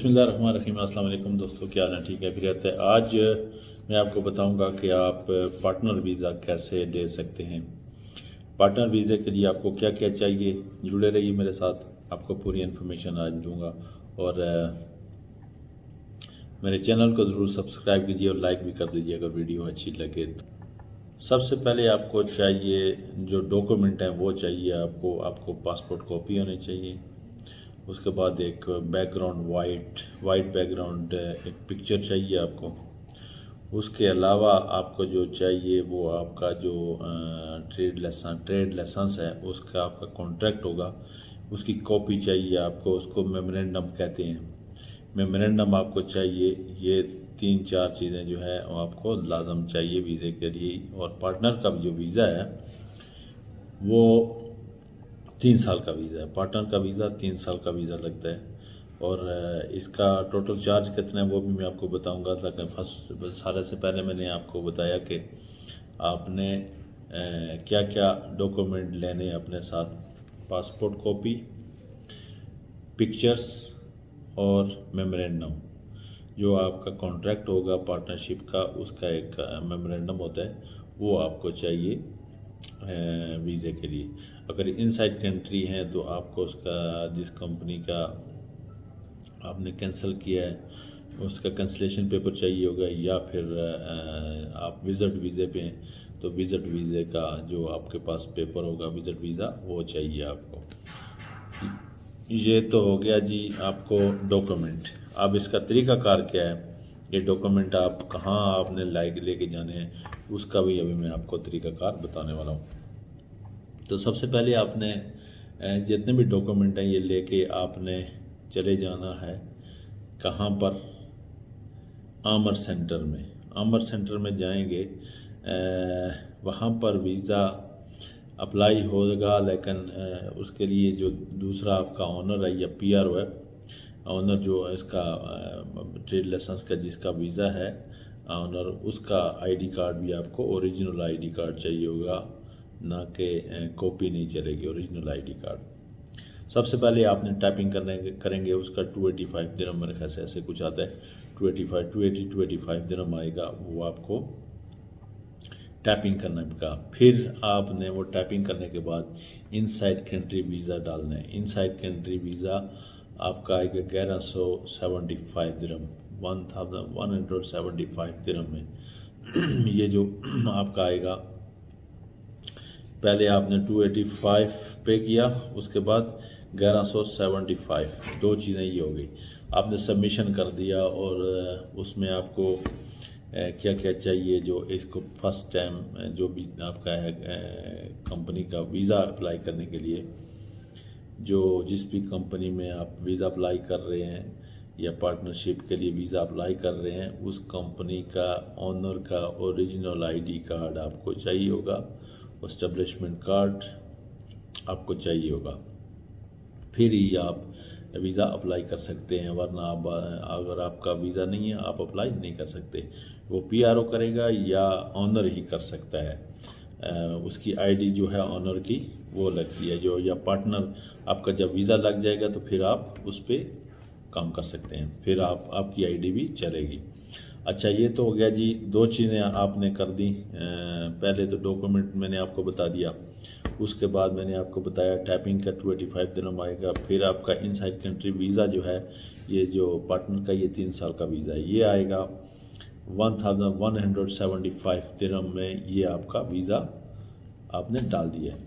बिस्मिल्लाहिर्रहमानिर्रहीम। अस्सलाम वालेकुम दोस्तों, क्या हाल है? ठीक है, खैरियत है। आज मैं आपको बताऊंगा कि आप पार्टनर वीज़ा कैसे ले सकते हैं। पार्टनर वीज़े के लिए आपको क्या क्या चाहिए, जुड़े रहिए मेरे साथ, आपको पूरी इन्फॉर्मेशन आज दूंगा। और मेरे चैनल को ज़रूर सब्सक्राइब कीजिए और लाइक भी कर दीजिए अगर वीडियो अच्छी लगे तो। सबसे पहले आपको चाहिए जो डॉक्यूमेंट हैं वो चाहिए आपको पासपोर्ट कॉपी होनी चाहिए। उसके बाद एक बैकग्राउंड वाइट बैकग्राउंड एक पिक्चर चाहिए आपको। उसके अलावा आपको जो चाहिए वो आपका जो ट्रेड लाइसेंस है उसका आपका कॉन्ट्रैक्ट होगा, उसकी कॉपी चाहिए आपको। उसको मेमोरेंडम कहते हैं। मेमोरेंडम आपको चाहिए। ये 3-4 चीज़ें जो है वो आपको लाजम चाहिए वीज़े के लिए। और पार्टनर का जो वीज़ा है वो 3 साल का वीज़ा है। पार्टनर का वीज़ा 3 साल का वीज़ा लगता है। और इसका टोटल चार्ज कितना है वो भी मैं आपको बताऊंगा। लेकिन फर्स्ट सारे से पहले मैंने आपको बताया कि आपने क्या क्या डॉक्यूमेंट लेने अपने साथ। पासपोर्ट कॉपी, पिक्चर्स और मेमोरेंडम। जो आपका कॉन्ट्रैक्ट होगा पार्टनरशिप का उसका एक मेमोरेंडम होता है, वो आपको चाहिए वीज़े के लिए। अगर इनसाइड कंट्री है तो आपको उसका जिस कंपनी का आपने कैंसिल किया है उसका कैंसिलेशन पेपर चाहिए होगा, या फिर आप विज़िट वीज़े पे हैं तो विज़िट वीज़े का जो आपके पास पेपर होगा विज़िट वीज़ा वो चाहिए आपको। ये तो हो गया जी आपको डॉक्यूमेंट। अब इसका तरीक़ाकार क्या है, ये डॉक्यूमेंट आप कहाँ आपने लेके जाने हैं उसका भी अभी मैं आपको तरीक़ाकार बताने वाला हूँ। तो सबसे पहले आपने जितने भी डॉक्यूमेंट हैं ये लेके आपने चले जाना है कहाँ पर, आमर सेंटर में। आमर सेंटर में जाएंगे, वहाँ पर वीज़ा अप्लाई होगा। लेकिन उसके लिए जो दूसरा आपका ऑनर है या पीआर है, ऑनर जो इसका ट्रेड लाइसेंस का जिसका वीज़ा है ऑनर, उसका आईडी कार्ड भी आपको ओरिजिनल आईडी कार्ड चाहिए होगा, ना कि कॉपी नहीं चलेगी, ओरिजिनल आईडी कार्ड। सबसे पहले आपने टाइपिंग करेंगे उसका 285 दिरहम मेरे ख्याल से ऐसे कुछ आता है। 285 दिरहम आएगा, वो आपको टाइपिंग करने का। फिर आपने वो टाइपिंग करने के बाद इनसाइड कंट्री वीज़ा डालना है। इनसाइड कंट्री वीज़ा आपका आएगा 1175 दिरहम, 1175 दिरहम में। ये जो आपका आएगा, पहले आपने 285 पे किया, उसके बाद 1175, दो चीज़ें ये हो गई। आपने सबमिशन कर दिया और उसमें आपको क्या क्या चाहिए, जो इसको फर्स्ट टाइम जो भी आपका है कंपनी का वीज़ा अप्लाई करने के लिए, जो जिस भी कंपनी में आप वीज़ा अप्लाई कर रहे हैं या पार्टनरशिप के लिए वीज़ा अप्लाई कर रहे हैं, उस कंपनी का ऑनर का ओरिजिनल आईडी कार्ड आपको चाहिए होगा, एस्टेब्लिशमेंट कार्ड आपको चाहिए होगा। फिर ही आप वीज़ा अप्लाई कर सकते हैं, वरना आप अगर आपका वीज़ा नहीं है आप अप्लाई नहीं कर सकते। वो पीआरओ करेगा या ऑनर ही कर सकता है। उसकी आईडी जो है ऑनर की वो लगती है जो, या पार्टनर आपका जब वीज़ा लग जाएगा तो फिर आप उस पर काम कर सकते हैं, फिर आपकी आईडी भी चलेगी। अच्छा, ये तो हो गया जी, दो चीज़ें आपने कर दी। पहले तो डॉक्यूमेंट मैंने आपको बता दिया, उसके बाद मैंने आपको बताया टाइपिंग का 285 दिरहम आएगा। फिर आपका इनसाइड कंट्री वीज़ा जो है, ये जो पार्टनर का ये 3 साल का वीज़ा है, ये आएगा 1175 दिरहम में। ये आपका वीज़ा आपने डाल दिया है।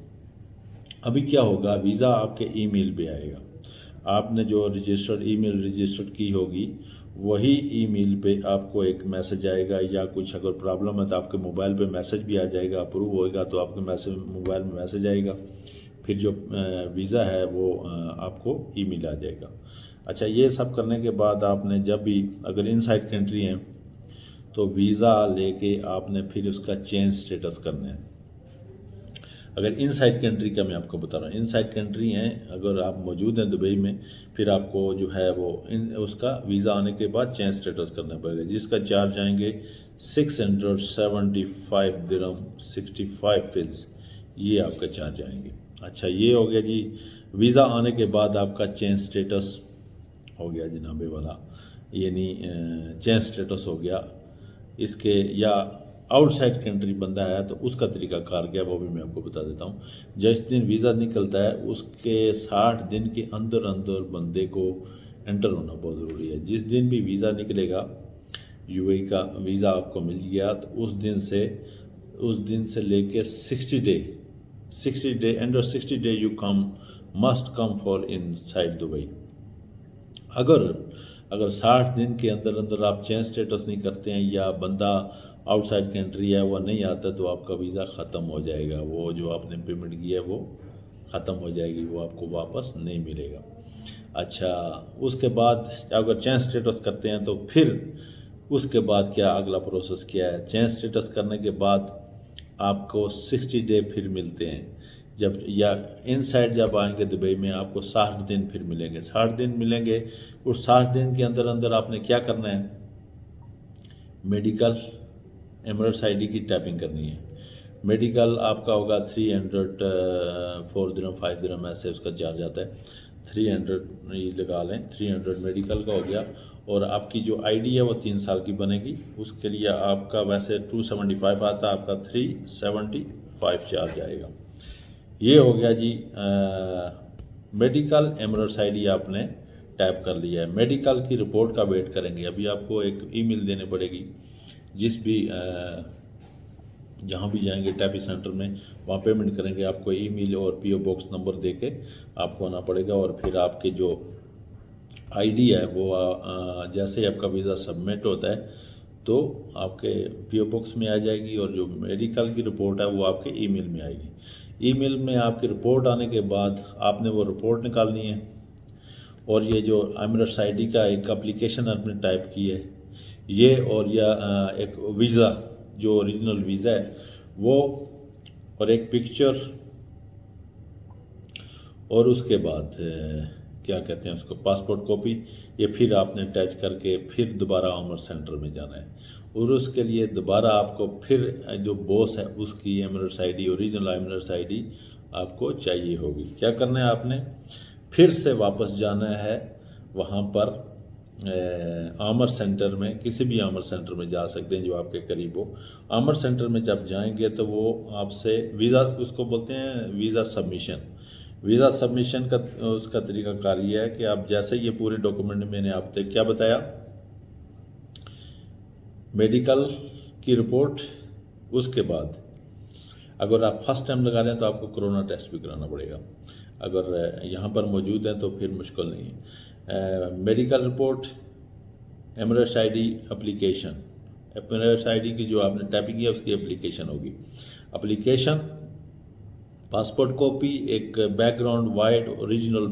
अभी क्या होगा, वीज़ा आपके ईमेल पे आएगा। आपने जो ईमेल रजिस्टर्ड की होगी वही ईमेल पे आपको एक मैसेज आएगा, या कुछ अगर प्रॉब्लम है तो आपके मोबाइल पे मैसेज भी आ जाएगा। अप्रूव होएगा तो आपके मोबाइल में मैसेज आएगा, फिर जो वीज़ा है वो आपको ईमेल आ जाएगा। अच्छा, ये सब करने के बाद आपने जब भी अगर इनसाइड कंट्री हैं तो वीज़ा लेके आपने फिर उसका चेंज स्टेटस करना है। अगर इनसाइड कंट्री का मैं आपको बता रहा हूँ, इनसाइड कंट्री हैं अगर आप मौजूद हैं दुबई में, फिर आपको जो है वो उसका वीज़ा आने के बाद चेंज स्टेटस करना पड़ेगा, जिसका चार्ज आएंगे 675 दिरहम 65 फिल्स, ये आपका चार्ज आएंगे। अच्छा, ये हो गया जी वीज़ा आने के बाद आपका चेंज स्टेटस हो गया जनाबे वाला, यानी चेंज स्टेटस हो गया इसके, या आउटसाइड कंट्री बंदा है तो उसका तरीका कार क्या वो भी मैं आपको बता देता हूँ। जिस दिन वीज़ा निकलता है उसके 60 दिन के अंदर अंदर बंदे को एंटर होना बहुत ज़रूरी है। जिस दिन भी वीज़ा निकलेगा, यूएई का वीज़ा आपको मिल गया, तो उस दिन से लेके 60 day under 60 day you must come for in side Dubai. अगर 60 दिन के अंदर अंदर आप चेंज स्टेटस नहीं करते हैं या बंदा आउटसाइड कंट्री है वो नहीं आता, तो आपका वीज़ा ख़त्म हो जाएगा। वो जो आपने पेमेंट की है वो ख़त्म हो जाएगी, वो आपको वापस नहीं मिलेगा। अच्छा, उसके बाद अगर चेंज स्टेटस करते हैं तो फिर उसके बाद क्या अगला प्रोसेस क्या है? चेंज स्टेटस करने के बाद आपको 60 डे फिर मिलते हैं, जब या इनसाइड जब आएंगे दुबई में आपको 60 दिन फिर मिलेंगे। 60 दिन मिलेंगे, उस 60 दिन के अंदर अंदर आपने क्या करना है? मेडिकल एमरेट्स आईडी की टैपिंग करनी है। मेडिकल आपका होगा 300 4 दिरहम 5 दिरहम ऐसे उसका चार्ज आता है। 300 ये लगा लें, 300 मेडिकल का हो गया। और आपकी जो आईडी है वो 3 साल की बनेगी, उसके लिए आपका वैसे 275 आता है, आपका 375 चार्ज आएगा। ये हो गया जी मेडिकल एमरेट्स आईडी आपने टैप कर लिया है। मेडिकल की रिपोर्ट का वेट करेंगे। अभी आपको एक ईमेल देनी पड़ेगी, जिस भी जहाँ भी जाएंगे टैपी सेंटर में वहाँ पेमेंट करेंगे, आपको ईमेल और पीओ बॉक्स नंबर दे के आपको आना पड़ेगा। और फिर आपके जो आईडी है वो जैसे ही आपका वीज़ा सबमिट होता है तो आपके पीओ बॉक्स में आ जाएगी, और जो मेडिकल की रिपोर्ट है वो आपके ईमेल में आएगी। ईमेल में आपकी रिपोर्ट आने के बाद आपने वो रिपोर्ट निकालनी है, और ये जो एमरेट्स आईडी का एक एप्लीकेशन आपने टाइप की है ये, और या एक वीज़ा जो ओरिजिनल वीज़ा है वो, और एक पिक्चर, और उसके बाद क्या कहते हैं उसको, पासपोर्ट कॉपी, ये फिर आपने अटैच करके फिर दोबारा आमर सेंटर में जाना है। और उसके लिए दोबारा आपको फिर जो बॉस है उसकी Emirates ID, original Emirates ID आपको चाहिए होगी। क्या करना है आपने? फिर से वापस जाना है वहाँ पर आमर सेंटर में, किसी भी आमर सेंटर में जा सकते हैं जो आपके करीब हो। आमर सेंटर में जब जाएंगे तो वो आपसे वीज़ा, उसको बोलते हैं वीज़ा सबमिशन। वीज़ा सबमिशन का उसका तरीकाकार ये है कि आप जैसे ये पूरे डॉक्यूमेंट मैंने आपसे क्या बताया, मेडिकल की रिपोर्ट, उसके बाद अगर आप फर्स्ट टाइम लगा रहे हैं तो आपको कोरोना टेस्ट भी कराना पड़ेगा। अगर यहाँ पर मौजूद हैं तो फिर मुश्किल नहीं है। Medical report, Emirates ID application, Emirates ID की जो आपने टाइपिंग किया उसकी एप्लीकेशन होगी। एप्लीकेशन, पासपोर्ट कॉपी, एक background wide original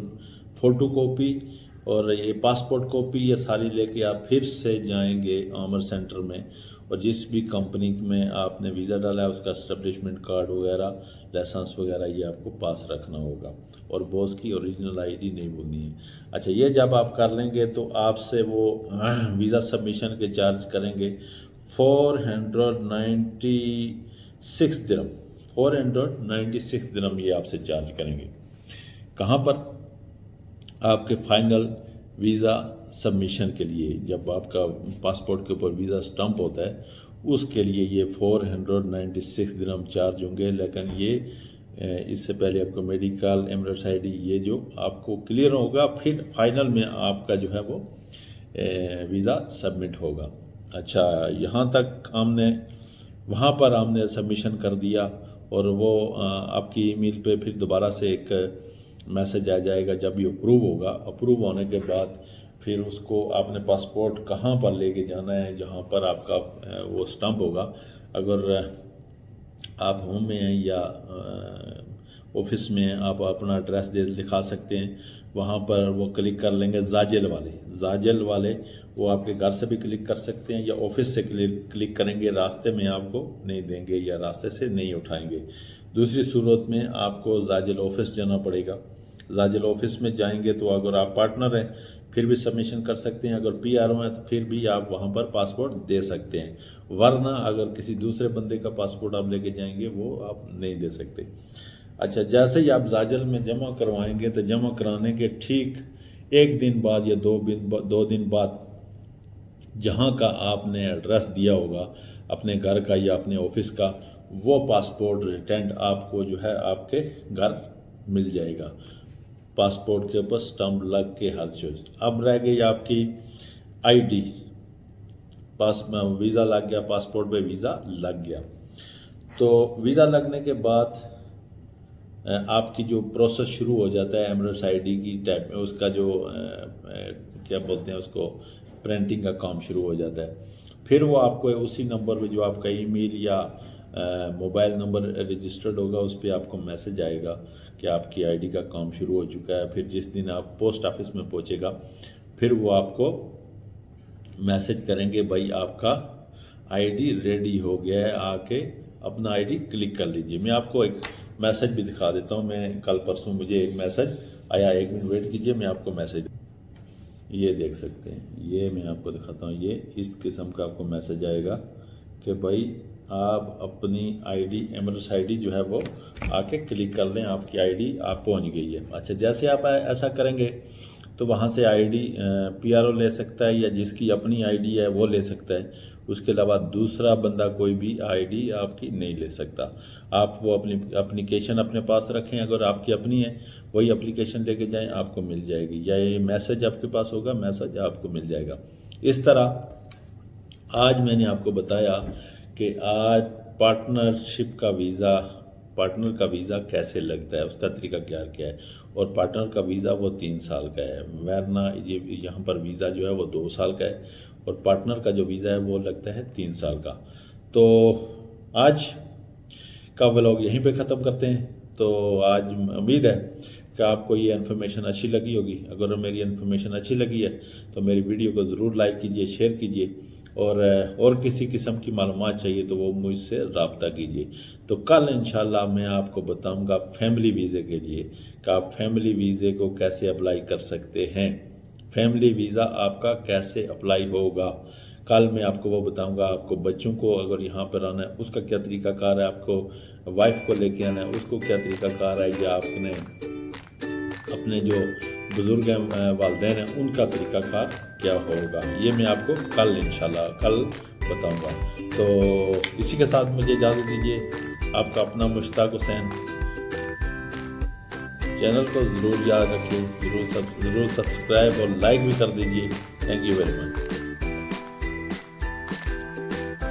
photo copy, और ये पासपोर्ट कॉपी ये सारी लेके आप फिर से जाएंगे आमर सेंटर में, और जिस भी कंपनी में आपने वीज़ा डाला है उसका एस्टेब्लिशमेंट कार्ड वगैरह, लाइसेंस वगैरह ये आपको पास रखना होगा, और बॉस की ओरिजिनल आईडी नहीं भूलनी है। अच्छा, ये जब आप कर लेंगे तो आपसे वो वीज़ा सबमिशन के चार्ज करेंगे 496 दिरहम, 496 दिरहम ये आपसे चार्ज करेंगे। कहाँ पर? आपके फाइनल वीज़ा सबमिशन के लिए, जब आपका पासपोर्ट के ऊपर वीज़ा स्टम्प होता है उसके लिए ये 496 दिरहम चार्ज होंगे। लेकिन ये इससे पहले आपको मेडिकल, एमरेट्स आईडी ये जो आपको क्लियर होगा, फिर फाइनल में आपका जो है वो वीज़ा सबमिट होगा। अच्छा, यहाँ तक हमने वहाँ पर हमने सबमिशन कर दिया, और वो आपकी ईमेल पे फिर दोबारा से एक मैसेज आ जाएगा जब ये अप्रूव होगा। अप्रूव होने के बाद फिर उसको आपने पासपोर्ट कहाँ पर लेके जाना है, जहाँ पर आपका वो स्टम्प होगा। अगर आप होम में हैं या ऑफिस में हैं, आप अपना एड्रेस दिखा सकते हैं। वहाँ पर वो क्लिक कर लेंगे जाजल वाले वो आपके घर से भी क्लिक कर सकते हैं या ऑफिस से क्लिक करेंगे, रास्ते में आपको नहीं देंगे या रास्ते से नहीं उठाएंगे। दूसरी सूरत में आपको जाजल ऑफिस जाना पड़ेगा। जाजल ऑफिस में जाएंगे तो अगर आप पार्टनर हैं फिर भी सबमिशन कर सकते हैं, अगर पीआरओ हैं तो फिर भी आप वहाँ पर पासपोर्ट दे सकते हैं, वरना अगर किसी दूसरे बंदे का पासपोर्ट आप लेके जाएंगे वो आप नहीं दे सकते। अच्छा, जैसे ही आप जाजल में जमा करवाएंगे तो जमा कराने के ठीक एक दिन बाद या 2 दिन बाद जहाँ का आपने एड्रेस दिया होगा अपने घर का या अपने ऑफिस का, वो पासपोर्ट रिटेंट आपको जो है आपके घर मिल जाएगा। पासपोर्ट के ऊपर स्टम्प लग के हर चीज़। अब रह गई आपकी आईडी। वीज़ा लग गया, पासपोर्ट पे वीज़ा लग गया। तो वीज़ा लगने के बाद आपकी जो प्रोसेस शुरू हो जाता है एमरेट्स आईडी की टाइप में, उसका जो क्या बोलते हैं उसको, प्रिंटिंग का काम शुरू हो जाता है। फिर वो आपको उसी नंबर पे जो आपका ईमेल या मोबाइल नंबर रजिस्टर्ड होगा उस पर आपको मैसेज आएगा कि आपकी आईडी का काम शुरू हो चुका है। फिर जिस दिन आप पोस्ट ऑफिस में पहुंचेगा फिर वो आपको मैसेज करेंगे भाई आपका आईडी रेडी हो गया है, आके अपना आईडी क्लिक कर लीजिए। मैं आपको एक मैसेज भी दिखा देता हूँ। मैं कल परसों मुझे एक मैसेज आया, 1 मिनट वेट कीजिए, मैं आपको मैसेज, ये देख सकते हैं, ये मैं आपको दिखाता हूँ। ये इस किस्म का आपको मैसेज आएगा कि भाई आप अपनी आईडी एमरेट्स आईडी जो है वो आके क्लिक कर लें, आपकी आईडी आप पहुँच गई है। अच्छा, जैसे आप ऐसा करेंगे तो वहाँ से आईडी पीआरओ ले सकता है या जिसकी अपनी आईडी है वो ले सकता है। उसके अलावा दूसरा बंदा कोई भी आईडी आपकी नहीं ले सकता। आप वो अपनी एप्लीकेशन अपने पास रखें, अगर आपकी अपनी है वही एप्लीकेशन लेके जाएं, आपको मिल जाएगी। या ये मैसेज आपके पास होगा, मैसेज आपको मिल जाएगा। इस तरह आज मैंने आपको बताया कि आज पार्टनरशिप का वीज़ा, पार्टनर का वीज़ा कैसे लगता है, उसका तरीका क्या है। और पार्टनर का वीज़ा वो 3 साल का है, वरना ये यहाँ पर वीज़ा जो है वो 2 साल का है और पार्टनर का जो वीज़ा है वो लगता है 3 साल का। तो आज का व्लॉग यहीं पे ख़त्म करते हैं। तो आज उम्मीद है कि आपको ये इन्फॉर्मेशन अच्छी लगी होगी। अगर मेरी इन्फॉर्मेशन अच्छी लगी है तो मेरी वीडियो को ज़रूर लाइक कीजिए, शेयर कीजिए और किसी किस्म की मालूमात चाहिए तो वो मुझसे रब्ता कीजिए। तो कल इंशाल्लाह मैं आपको बताऊंगा फैमिली वीज़े के लिए कि आप फैमिली वीज़े को कैसे अप्लाई कर सकते हैं, फैमिली वीज़ा आपका कैसे अप्लाई होगा। कल मैं आपको वो बताऊंगा। आपको बच्चों को अगर यहाँ पर आना है उसका क्या तरीक़ाकार है, आपको वाइफ को लेके आना है उसको क्या तरीक़ाकार है, या आपने अपने जो बुज़ुर्ग हैं वालिदैन हैं उनका तरीक़ाकार क्या होगा, ये मैं आपको कल इंशाल्लाह कल बताऊंगा। तो इसी के साथ मुझे इजाज़त दीजिए। आपका अपना मुश्ताक हुसैन। चैनल को ज़रूर याद रखिए, ज़रूर सब्सक्राइब और लाइक भी कर दीजिए। Thank you very much.